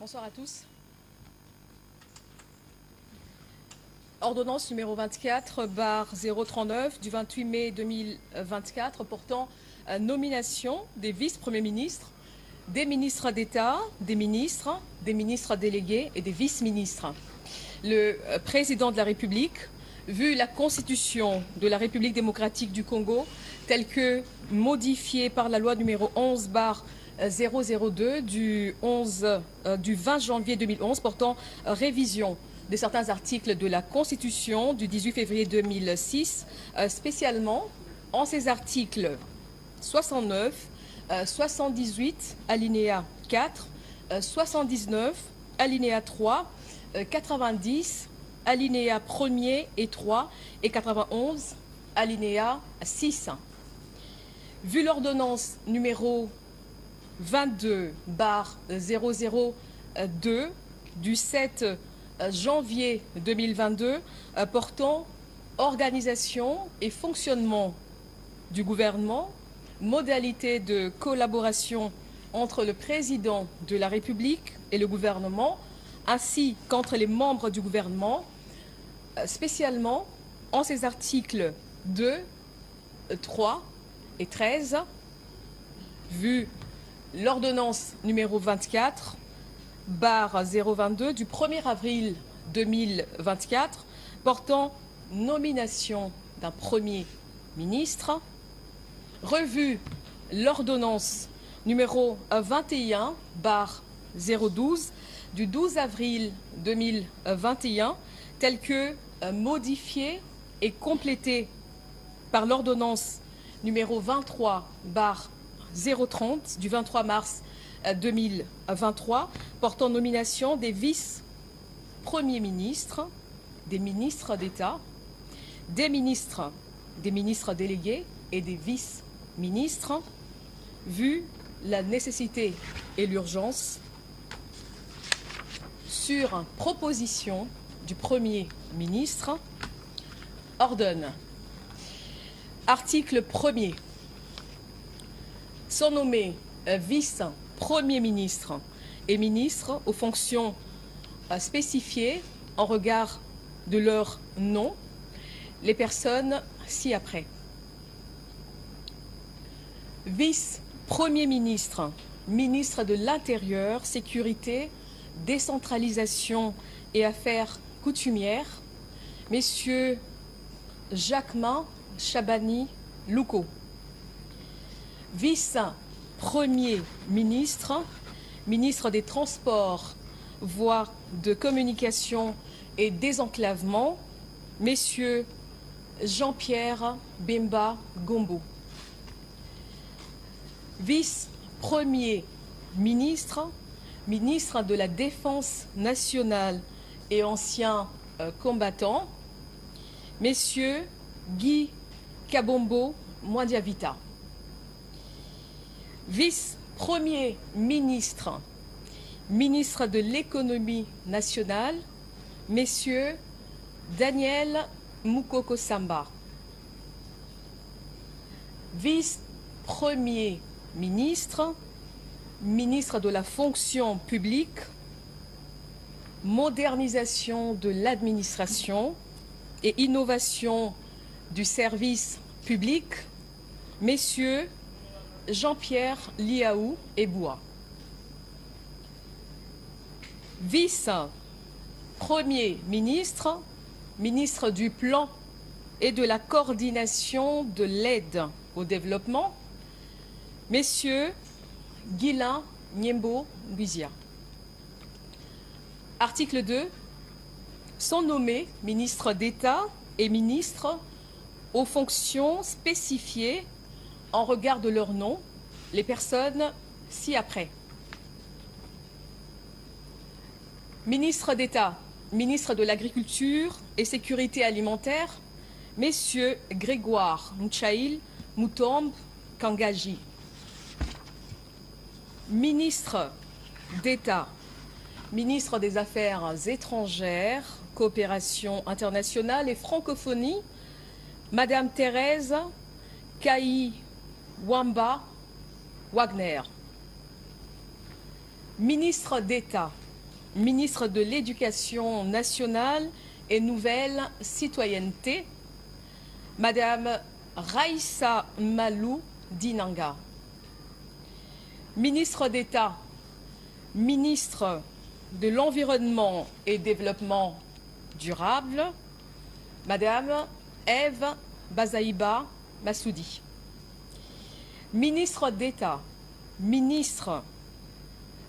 Bonsoir à tous. Ordonnance numéro 24/039 du 28 mai 2024 portant nomination des vice-premiers ministres, des ministres d'État, des ministres délégués et des vice-ministres. Le président de la République, vu la Constitution de la République démocratique du Congo, telle que modifiée par la loi numéro 11/002 du 20 janvier 2011 portant révision de certains articles de la Constitution du 18 février 2006, spécialement en ces articles 69, 78, alinéa 4, 79, alinéa 3, 90, alinéa 1er et 3 et 91, alinéa 6. Vu l'ordonnance numéro 22/002 du 7 janvier 2022 portant organisation et fonctionnement du gouvernement, modalités de collaboration entre le président de la République et le gouvernement, ainsi qu'entre les membres du gouvernement, spécialement en ces articles 2, 3 et 13, vu l'ordonnance numéro 24/022 du 1er avril 2024 portant nomination d'un Premier ministre, revu l'ordonnance numéro 21/012 du 12 avril 2021 telle que modifiée et complétée par l'ordonnance numéro 23/030 du 23 mars 2023 portant nomination des vice-premiers ministres, des ministres d'État, des ministres délégués et des vice-ministres, vu la nécessité et l'urgence, sur proposition du Premier ministre, ordonne. Article 1er. Sont nommés vice-premiers ministres et ministres aux fonctions spécifiées en regard de leur nom, les personnes ci-après. Vice-premier ministre, ministre de l'Intérieur, Sécurité, Décentralisation et Affaires coutumières, messieurs Jacquemin Chabani Louko. Vice-premier ministre, ministre des Transports, voies de communication et désenclavement, messieurs Jean-Pierre Bemba Gombo. Vice-premier ministre, ministre de la Défense nationale et ancien combattant, messieurs Guy Kabombo Mwandiavita. Vice-premier ministre, ministre de l'économie nationale, messieurs Daniel Mukoko Samba. Vice-premier ministre, ministre de la fonction publique, modernisation de l'administration et innovation du service public, messieurs Jean-Pierre Liaou Eboua. Vice-premier ministre, ministre du Plan et de la coordination de l'aide au développement, messieurs Guilain Niembo Guizia. Article 2. Sont nommés ministres d'État et ministres aux fonctions spécifiées en regard de leur nom, les personnes ci-après. Ministre d'État, ministre de l'Agriculture et Sécurité alimentaire, messieurs Grégoire Mchaïl Moutombe Kangaji. Ministre d'État, ministre des Affaires étrangères, coopération internationale et francophonie, Madame Thérèse Kaï Wamba Wagner. Ministre d'État, ministre de l'Éducation nationale et Nouvelle Citoyenneté, Madame Raissa Malou Dinanga. Ministre d'État, ministre de l'Environnement et Développement durable, Madame Ève Bazaïba Massoudi. Ministre d'État, ministre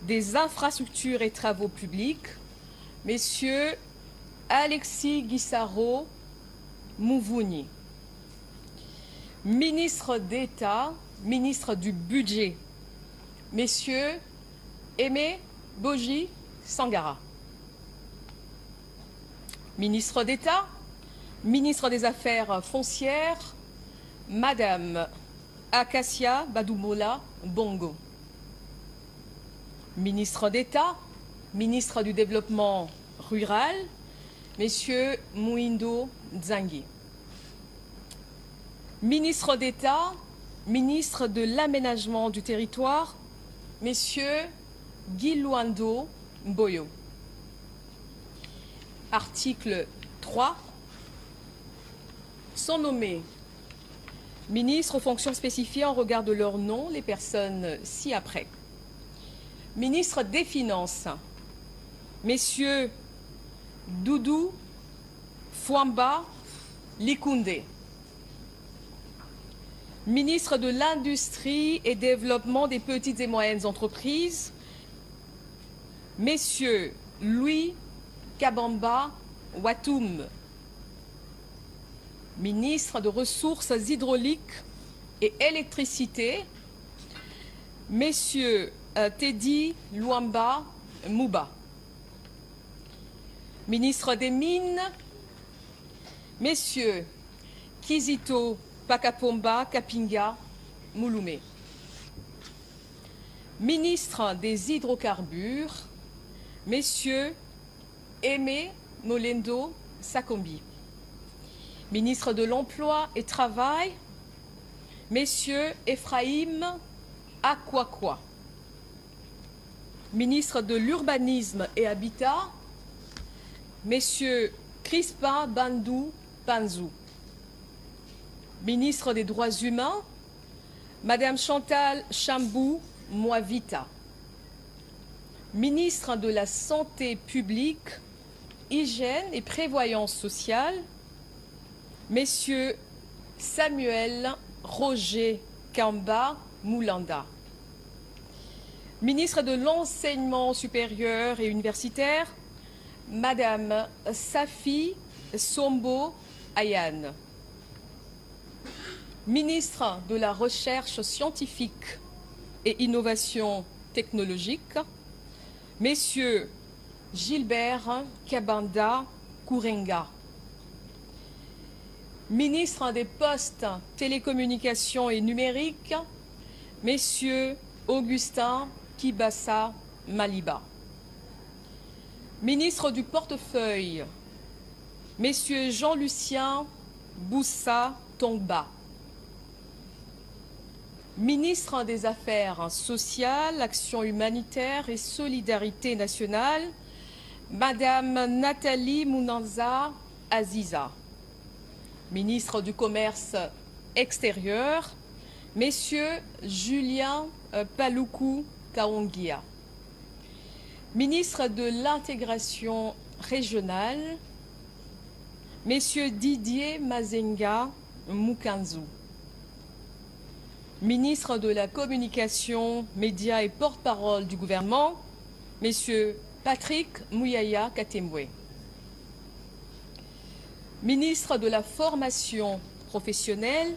des Infrastructures et Travaux publics, Messieurs Alexis Guissaro Mouvouni. Ministre d'État, ministre du Budget, Messieurs Aimé Boji Sangara. Ministre d'État, ministre des Affaires foncières, Madame Acacia Badoumola Bongo. Ministre d'État, ministre du Développement rural, Messieurs Mouindo Nzangi. Ministre d'État, ministre de l'Aménagement du territoire, Messieurs Guy Luando Mboyo. Article 3. Sont nommés ministres aux fonctions spécifiées en regard de leur nom les personnes ci-après. Ministre des Finances, Messieurs Doudou Fouamba Likoundé. Ministre de l'Industrie et Développement des petites et moyennes entreprises, Messieurs Louis Kabamba Watoum. Ministre de Ressources hydrauliques et électricité, Messieurs Teddy Luamba Mouba. Ministre des Mines, Messieurs Kizito Pakapomba Kapinga Mouloumé. Ministre des Hydrocarbures, Messieurs Aimé Molendo Sakombi. Ministre de l'Emploi et Travail, Messieurs Ephraïm Akwakwa. Ministre de l'Urbanisme et Habitat, Messieurs Crispin Bandou Panzou. Ministre des Droits humains, Madame Chantal Chambou Moavita. Ministre de la Santé publique, Hygiène et Prévoyance sociale, Messieurs Samuel Roger Kamba Moulanda. Ministre de l'Enseignement supérieur et universitaire, Madame Safi Sombo Ayane. Ministre de la Recherche scientifique et innovation technologique, Messieurs Gilbert Kabanda Kourenga. Ministre des Postes, Télécommunications et Numériques, Messieurs Augustin Kibassa Maliba. Ministre du Portefeuille, Messieurs Jean-Lucien Boussa Tongba. Ministre des Affaires sociales, Action humanitaire et solidarité nationale, Madame Nathalie Mounanza Aziza. Ministre du Commerce extérieur, Messieurs Julien Paloukou Kaongia. Ministre de l'Intégration régionale, Messieurs Didier Mazenga Mukanzu. Ministre de la Communication, Médias et porte-parole du gouvernement, Messieurs Patrick Mouyaya Katemwe. Ministre de la Formation professionnelle,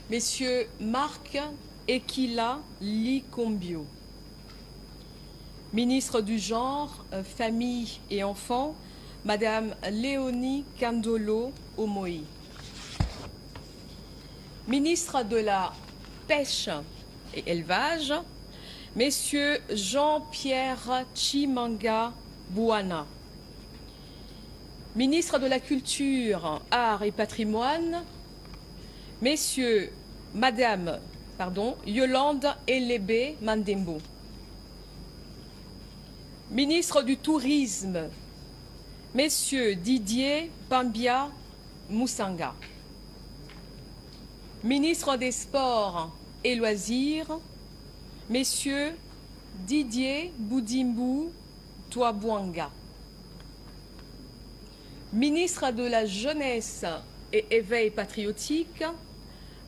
Messieurs Marc Ekila Likombio. Ministre du Genre, Famille et Enfants, Madame Léonie Kandolo Omoi. Ministre de la Pêche et Élevage, Messieurs Jean-Pierre Chimanga Bouana. Ministre de la Culture, Arts et Patrimoine, Madame Yolande Elébé Mandembo. Ministre du Tourisme, Messieurs Didier Pambia Moussanga. Ministre des Sports et Loisirs, Messieurs Didier Boudimbu Touabouanga. Ministre de la Jeunesse et Éveil patriotique,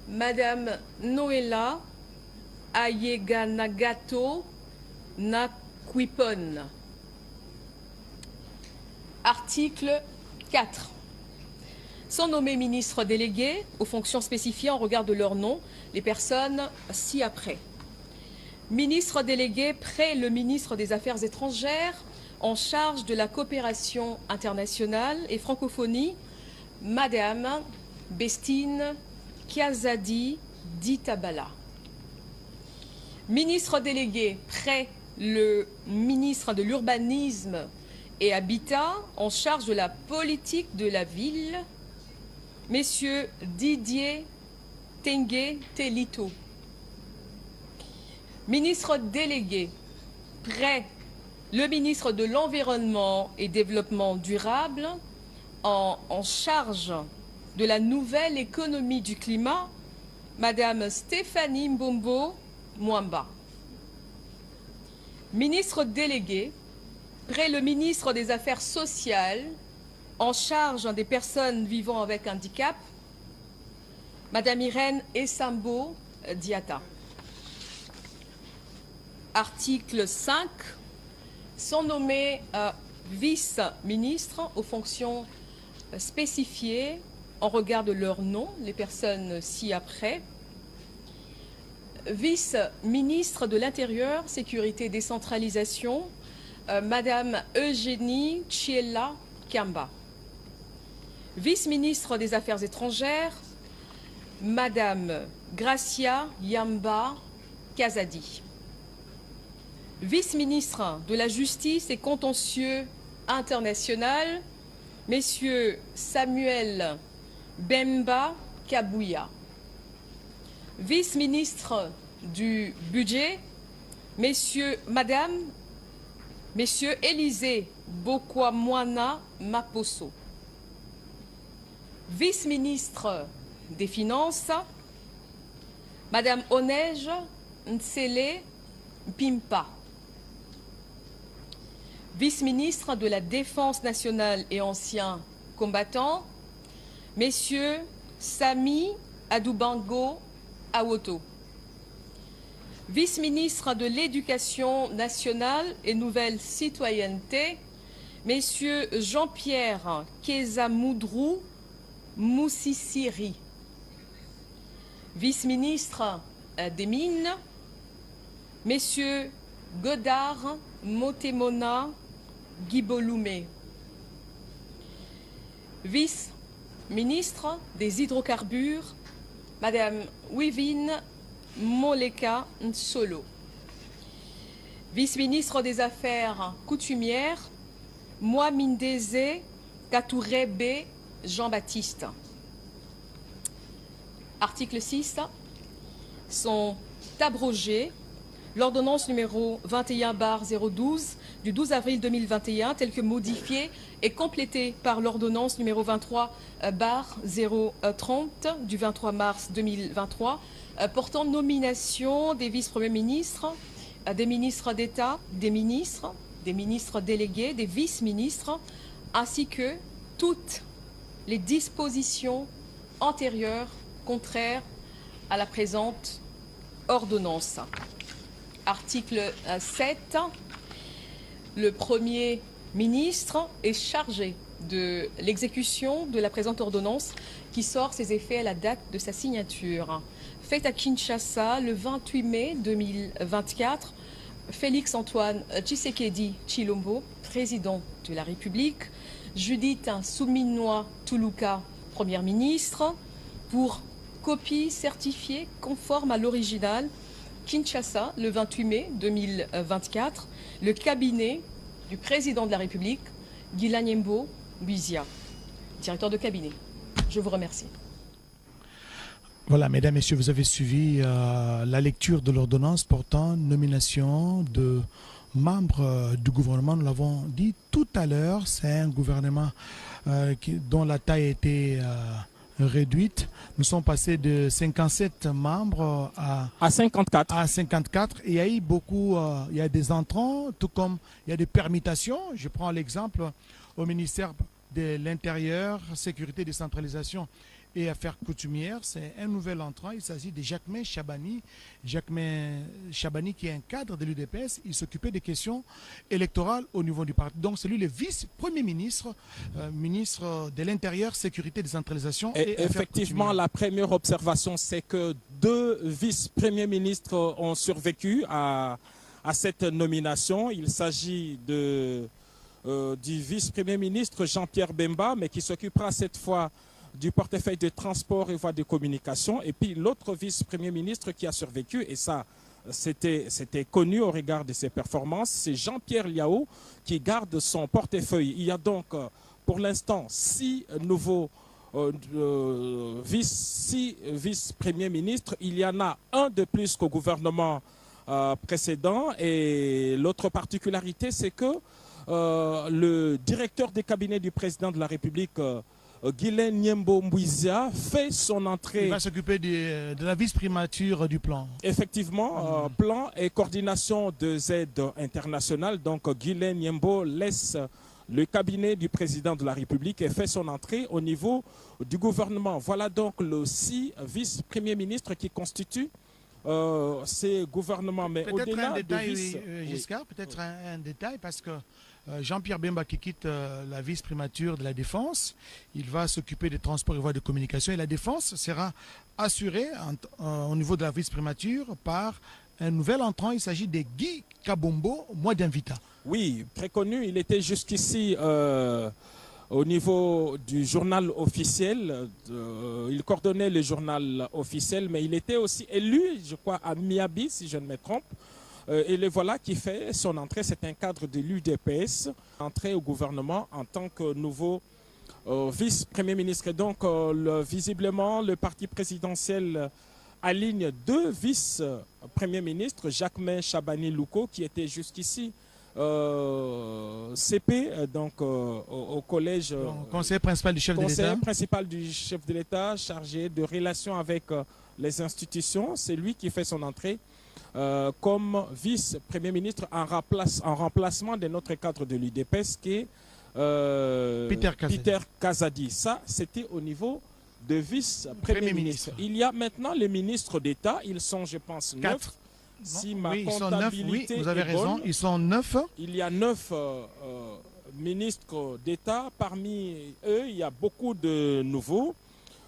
Madame Noëlla Ayeganagato Nakwipon. Article 4. Sont nommés ministres délégués aux fonctions spécifiées en regard de leur nom les personnes ci-après. Ministre délégué près le ministre des Affaires étrangères en charge de la coopération internationale et francophonie, Madame Bestine Kiazadi Ditabala. Ministre délégué près le ministre de l'Urbanisme et Habitat en charge de la politique de la ville, Messieurs Didier Tengue Telito. Ministre délégué près le ministre de l'Environnement et Développement durable en charge de la nouvelle économie du climat, Madame Stéphanie Mbombo Mwamba. Ministre délégué près le ministre des Affaires sociales en charge des personnes vivant avec handicap, Madame Irène Essambo Diata. Article 5. Sont nommés vice-ministres aux fonctions spécifiées en regard de leur nom, les personnes ci-après. Vice-ministre de l'Intérieur, Sécurité et Décentralisation, Madame Eugénie Chiella Kamba. Vice-ministre des Affaires étrangères, Madame Gracia Yamba Kazadi. Vice-ministre de la Justice et Contentieux international, Messieurs Samuel Bemba Kabouya. Vice-ministre du Budget, Messieurs Élisée Bokwamwana Maposo. Vice-ministre des Finances, Madame Onej Ntsele Pimpa. Vice-ministre de la Défense nationale et anciens combattants, Messieurs Sami Adoubango Awoto. Vice-ministre de l'Éducation nationale et nouvelle citoyenneté, Messieurs Jean-Pierre Kezamoudrou Moussissiri. Vice-ministre des Mines, Messieurs Godard Motemona Guiboloumé. Vice-ministre des Hydrocarbures, Madame Wivine Moleka Nsolo. Vice-ministre des Affaires coutumières, Moamindeze Katourebe Jean-Baptiste. Article 6. Sont abrogées l'ordonnance numéro 21/012 du 12 avril 2021, telle que modifiée et complétée par l'ordonnance numéro 23/030 du 23 mars 2023, portant nomination des vice-premiers ministres, des ministres d'État, des ministres délégués, des vice-ministres, ainsi que toutes les dispositions antérieures contraires à la présente ordonnance. Article 7. Le Premier ministre est chargé de l'exécution de la présente ordonnance qui sort ses effets à la date de sa signature. Faite à Kinshasa le 28 mai 2024, Félix Antoine Tshisekedi Tshilombo, président de la République, Judith Souminois Toulouka, première ministre, pour copie certifiée conforme à l'original, Kinshasa, le 28 mai 2024, le cabinet du président de la République, Guilanyembo Buizia, directeur de cabinet. Je vous remercie. Voilà, mesdames, messieurs, vous avez suivi la lecture de l'ordonnance portant nomination de membres du gouvernement. Nous l'avons dit tout à l'heure, c'est un gouvernement dont la taille a été réduite. Nous sommes passés de 57 membres à 54. À 54. Et il y a eu beaucoup, il y a des entrants, tout comme il y a des permutations. Je prends l'exemple au ministère de l'Intérieur, Sécurité, Décentralisation et Affaires coutumières. C'est un nouvel entrant. Il s'agit de Jacquemain Chabani. Jacquemain Chabani, qui est un cadre de l'UDPS, il s'occupait des questions électorales au niveau du parti. Donc c'est lui le vice-premier ministre, ministre de l'Intérieur, Sécurité, Décentralisation et Affaires effectivement, coutumières. la première observation, c'est que 2 vice-premiers ministres ont survécu à cette nomination. Il s'agit du vice-premier ministre Jean-Pierre Bemba, mais qui s'occupera cette fois du portefeuille de transport et voies de communication. Et puis l'autre vice-premier ministre qui a survécu, et ça c'était connu au regard de ses performances, c'est Jean-Pierre Liao qui garde son portefeuille. Il y a donc pour l'instant 6 nouveaux vice-premiers ministres. Il y en a un de plus qu'au gouvernement précédent. Et l'autre particularité, c'est que le directeur des cabinets du président de la République, Guylaine Nyembo Mbouizia, fait son entrée. Il va s'occuper de la vice-primature du plan. Effectivement, plan et coordination de aide internationale. Donc Guylaine Nyembo laisse le cabinet du président de la République et fait son entrée au niveau du gouvernement. Voilà donc les 6 vice-premiers ministres qui constituent ces gouvernements. Mais au-delà un détail, de Giscard, peut-être un détail, parce que Jean-Pierre Bemba, qui quitte la vice-primature de la Défense, il va s'occuper des transports et voies de communication. Et la Défense sera assurée au niveau de la vice-primature par un nouvel entrant. Il s'agit de Guy Kabombo, Mwadinvita. Oui, très connu. Il était jusqu'ici au niveau du journal officiel. Il coordonnait le journal officiel, mais il était aussi élu, je crois, à Miabi, si je ne me trompe. Et le voilà qui fait son entrée. C'est un cadre de l'UDPS, entré au gouvernement en tant que nouveau vice-premier ministre. Et donc, visiblement, le parti présidentiel aligne 2 vice-premiers ministres, Jacquemain Chabani Louko, qui était jusqu'ici CP, donc au collège, conseiller principal du chef de l'État. Conseiller principal du chef de l'État, chargé de relations avec les institutions. C'est lui qui fait son entrée comme vice-premier ministre en remplacement de notre cadre de l'UDPS qui est Peter Kazadi. Ça, c'était au niveau de vice-premier ministre. Il y a maintenant les ministres d'État. Ils sont, je pense, 9. Si ma comptabilité vous avez raison, bonne, ils sont 9. Il y a 9 ministres d'État. Parmi eux, il y a beaucoup de nouveaux,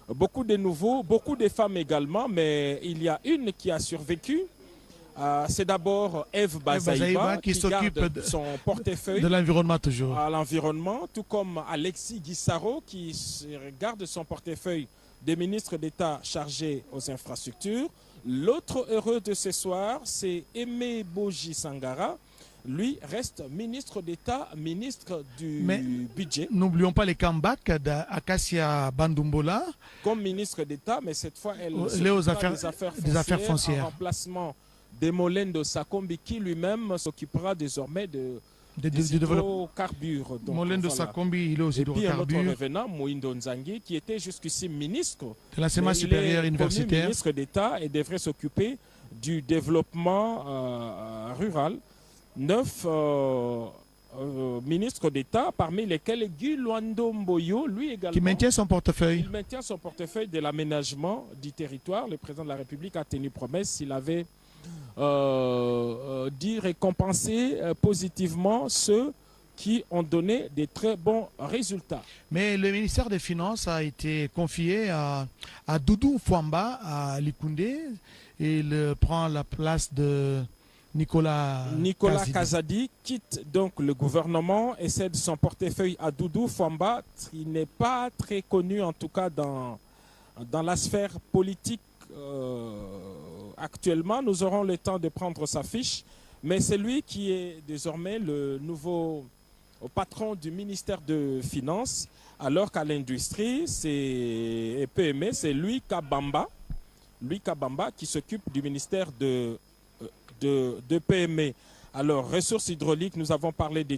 beaucoup de femmes également, mais il y a une qui a survécu. C'est d'abord Eve Bazaïba qui s'occupe de son portefeuille de l'environnement toujours. À l'environnement, tout comme Alexis Guissaro qui garde son portefeuille des ministres d'État chargés aux infrastructures. L'autre heureux de ce soir, c'est Aimé Boji Sangara. Lui reste ministre d'État, ministre du budget. N'oublions pas les comebacks d'Acacia Bandumbola. Comme ministre d'État, mais cette fois, elle des affaires foncières. En remplacement de Molendo Sakombi, qui lui-même s'occupera désormais des hydrocarbures. Molendo Sakombi, il est aux hydrocarbures. Et puis un autre revenant, Moindo Nzangi, qui était jusqu'ici ministre de l'enseignement supérieur universitaire. Ministre d'État et devrait s'occuper du développement rural. 9 ministres d'État, parmi lesquels Guy Luando Mboyo, lui également. Qui maintient son portefeuille. Il maintient son portefeuille de l'aménagement du territoire. Le président de la République a tenu promesse. Il avait dit récompenser positivement ceux qui ont donné des très bons résultats. Mais le ministère des Finances a été confié à Doudou Fouamba, à Likoundé. Il prend la place de Nicolas Kazadi quitte donc le gouvernement et cède son portefeuille à Doudou Fouamba, qui n'est pas très connu en tout cas dans la sphère politique actuellement. Nous aurons le temps de prendre sa fiche, mais c'est lui qui est désormais le nouveau patron du ministère de Finances, alors qu'à l'industrie et PME, c'est Louis Kabamba qui s'occupe du ministère de PME. Alors, ressources hydrauliques, nous avons parlé des